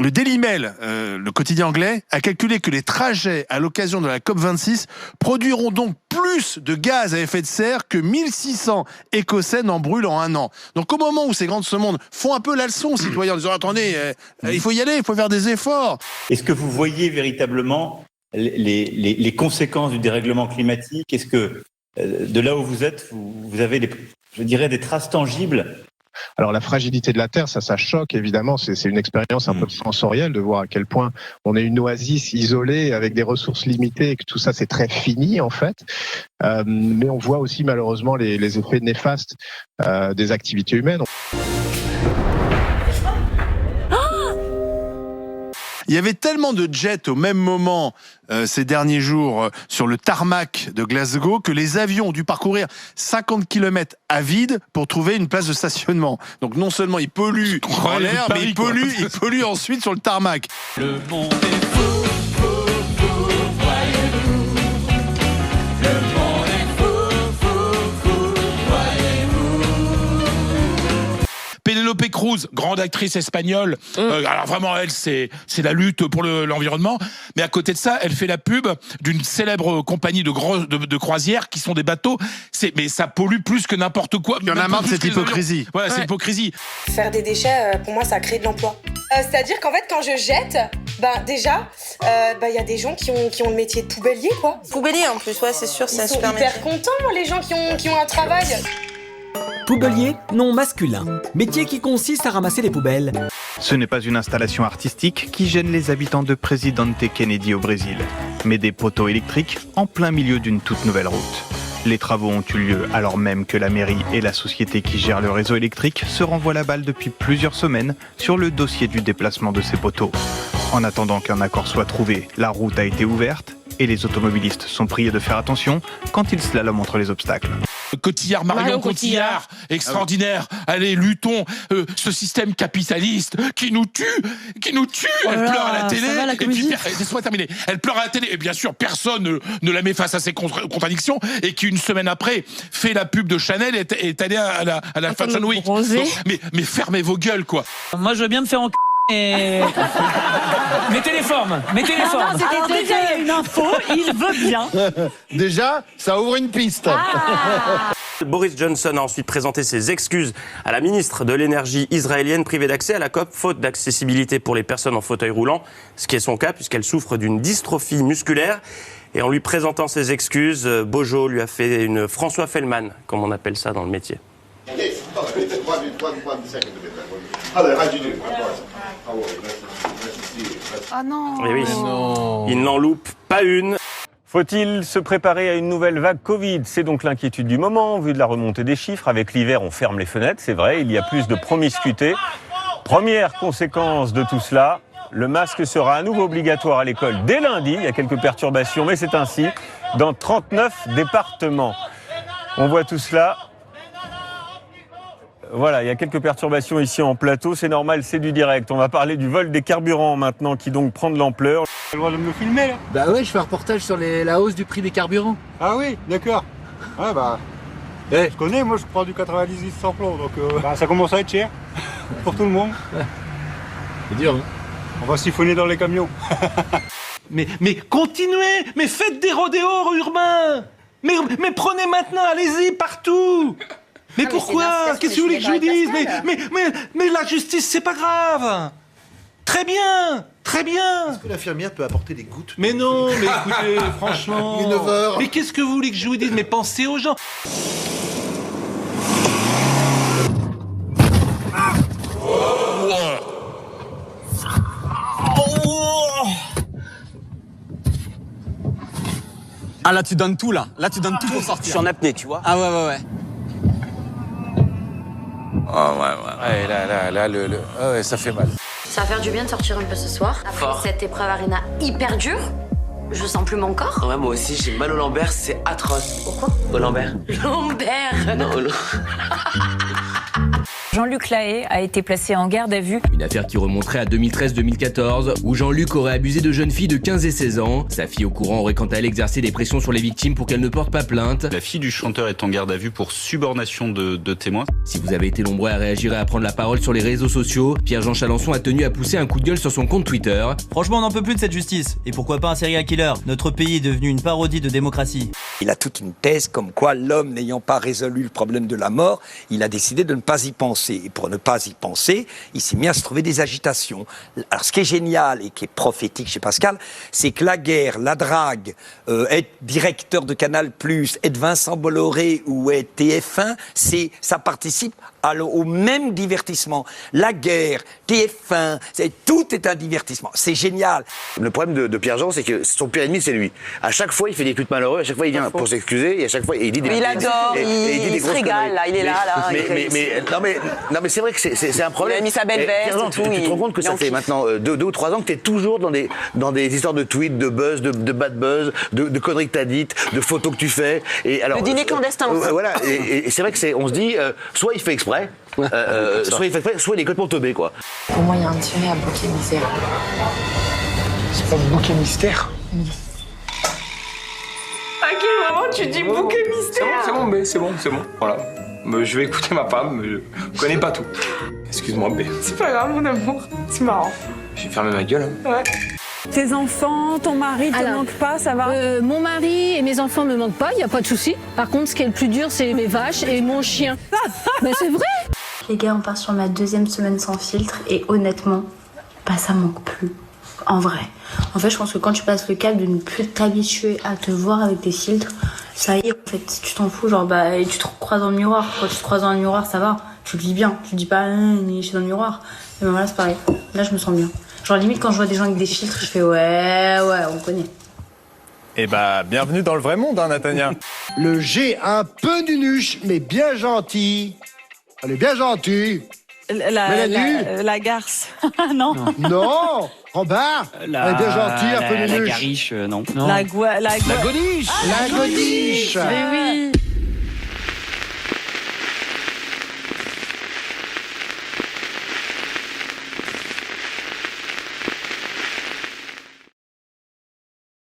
Le Daily Mail, le quotidien anglais, a calculé que les trajets à l'occasion de la COP26 produiront donc plus de gaz à effet de serre que 1600 Écossais n'en brûlent en un an. Donc au moment où ces grands de ce monde font un peu la leçon aux citoyens en disant « Attendez, il faut y aller, il faut faire des efforts ». Est-ce que vous voyez véritablement les conséquences du dérèglement climatique? Est-ce que de là où vous êtes, vous avez des traces tangibles? Alors la fragilité de la Terre, ça choque évidemment, c'est une expérience un peu sensorielle de voir à quel point on est une oasis isolée avec des ressources limitées et que tout ça c'est très fini en fait. Mais on voit aussi malheureusement les effets néfastes des activités humaines. Il y avait tellement de jets au même moment ces derniers jours sur le tarmac de Glasgow que les avions ont dû parcourir 50 km à vide pour trouver une place de stationnement. Donc non seulement ils polluent en l'air, mais ils polluent ensuite sur le tarmac. Le monde est fou, fou, fou, voyez-vous. Le monde est fou, fou, fou, voyez-vous. Penélope Cruz, grande actrice espagnole. Alors vraiment, elle, c'est la lutte pour l'environnement. Mais à côté de ça, elle fait la pub d'une célèbre compagnie de croisière qui sont des bateaux. Mais ça pollue plus que n'importe quoi. Il y en a marre de cette hypocrisie. Voilà, c'est l'hypocrisie. Faire des déchets, pour moi, ça crée de l'emploi. C'est-à-dire qu'en fait, quand je jette, déjà, il y a des gens qui ont le métier de poubellier, quoi. Poubellier en plus, ouais, c'est sûr, c'est Ils sont super hyper contents, les gens qui ont un travail. Poubellier, nom masculin. Métier qui consiste à ramasser les poubelles. Ce n'est pas une installation artistique qui gêne les habitants de Presidente Kennedy au Brésil, mais des poteaux électriques en plein milieu d'une toute nouvelle route. Les travaux ont eu lieu alors même que la mairie et la société qui gère le réseau électrique se renvoient la balle depuis plusieurs semaines sur le dossier du déplacement de ces poteaux. En attendant qu'un accord soit trouvé, la route a été ouverte et les automobilistes sont priés de faire attention quand ils slaloment entre les obstacles. Cotillard, Marion Cotillard, extraordinaire. Allez, luttons ce système capitaliste qui nous tue. Elle pleure à la télé. Et puis, laisse-moi terminer. Elle pleure à la télé. Et bien sûr, personne ne la met face à ses contradictions. Et qui, une semaine après, fait la pub de Chanel et est allé à la Fashion Week. Donc, mais fermez vos gueules, quoi. Moi, je veux bien me faire mettez les formes. Alors déjà, il y a une info, il veut bien. Déjà, ça ouvre une piste. Boris Johnson a ensuite présenté ses excuses à la ministre de l'énergie israélienne privée d'accès à la COP, faute d'accessibilité pour les personnes en fauteuil roulant, ce qui est son cas puisqu'elle souffre d'une dystrophie musculaire. Et en lui présentant ses excuses, Bojo lui a fait une François Fellman, comme on appelle ça dans le métier. Ah non. Et oui, il n'en loupe pas une. Faut-il se préparer à une nouvelle vague Covid? C'est donc l'inquiétude du moment, vu de la remontée des chiffres. Avec l'hiver, on ferme les fenêtres, c'est vrai, il y a plus de promiscuité. Première conséquence de tout cela, le masque sera à nouveau obligatoire à l'école dès lundi. Il y a quelques perturbations, mais c'est ainsi, dans 39 départements. On voit tout cela. Voilà, il y a quelques perturbations ici en plateau, c'est normal, c'est du direct. On va parler du vol des carburants maintenant qui donc prend de l'ampleur. Tu as le droit de me le filmer là? Bah ouais, je fais un reportage sur la hausse du prix des carburants. Ah oui, d'accord. Ouais bah, je connais, moi je prends du 98 sans plomb, donc ça commence à être cher pour tout le monde. C'est dur, hein? On va siphonner dans les camions. Mais continuez, mais faites des rodéos urbains. Mais prenez maintenant, allez-y partout. Mais pourquoi? Qu'est-ce que vous voulez que je vous dise? Mais la justice, c'est pas grave. Très bien. Est-ce que l'infirmière peut apporter des gouttes? Mais non, mais écoutez, franchement. Il est 9 heures. Mais qu'est-ce que vous voulez que je vous dise? Mais pensez aux gens. Ah là tu donnes tout là tu donnes tout pour sortir. Je suis en apnée, tu vois. Ah ouais. Oh ouais, là, ça fait mal. Ça va faire du bien de sortir un peu ce soir. Après cette épreuve arena hyper dure, je sens plus mon corps. Ouais, moi aussi, j'ai mal au lombaire, c'est atroce. Pourquoi? Au lombaire. Lombaire. Non, Jean-Luc Lahaye a été placé en garde à vue. Une affaire qui remonterait à 2013-2014, où Jean-Luc aurait abusé de jeunes filles de 15 et 16 ans. Sa fille au courant aurait quant à elle exercé des pressions sur les victimes pour qu'elles ne portent pas plainte. La fille du chanteur est en garde à vue pour subornation de témoins. Si vous avez été nombreux à réagir et à prendre la parole sur les réseaux sociaux, Pierre-Jean Chalençon a tenu à pousser un coup de gueule sur son compte Twitter. Franchement, on n'en peut plus de cette justice. Et pourquoi pas un serial killer? Notre pays est devenu une parodie de démocratie. Il a toute une thèse comme quoi l'homme n'ayant pas résolu le problème de la mort, il a décidé de ne pas y penser. Et pour ne pas y penser, il s'est mis à se trouver des agitations. Alors ce qui est génial et qui est prophétique chez Pascal, c'est que la guerre, la drague, être directeur de Canal+, être Vincent Bolloré ou être TF1, ça participe au même divertissement. La guerre, TF1, tout est un divertissement. C'est génial. Le problème de Pierre-Jean, c'est que son pire ennemi, c'est lui. À chaque fois, il fait des trucs malheureux, à chaque fois, il vient pour s'excuser, et à chaque fois, il dit des... Il adore, il se régale, là, il est là. Non, mais c'est vrai que c'est un problème. Il a mis sa belle veste et tout. Tu te rends compte que ça fait maintenant 2 ou 3 ans que tu es toujours dans des histoires de tweets, de buzz, de bad buzz, de conneries que tu as dites, de photos que tu fais. Et alors, le dîner clandestin. Voilà, et c'est vrai que on se dit, soit il fait exprès, soit il est complètement teubé, quoi. Pour moi, il y a un tiré à bouquet mystère. C'est pas bouquet mystère? À quel moment tu dis bouquet mystère? C'est bon, voilà. Je vais écouter ma femme, je connais pas tout. Excuse-moi, B. C'est pas grave, mon amour, c'est marrant. J'ai fermé ma gueule. Ouais. Tes enfants, ton mari te manque pas, ça va? Mon mari et mes enfants me manquent pas, il y a pas de souci. Par contre, ce qui est le plus dur, c'est mes vaches et mon chien. Mais c'est vrai. Les gars, on part sur ma 2e semaine sans filtre et honnêtement, ça manque plus. En vrai. En fait, je pense que quand tu passes le cap de ne plus t'habituer à te voir avec tes filtres, ça y est, en fait, tu t'en fous, et tu te croises dans le miroir. Quand tu te croises dans le miroir, ça va. Tu le dis bien. Tu te dis pas, je suis dans le miroir. Et ben voilà, c'est pareil. Là, je me sens bien. Limite, quand je vois des gens avec des filtres, je fais ouais, on connaît. Eh bah, bienvenue dans le vrai monde, hein, Nathania. Le G un peu nunuche, mais bien gentil. Elle est bien gentille. La garce. Non. Non, Robert, elle est bien gentille, un peu nunuche. La gariche, non. La godiche. La godiche. Mais oui.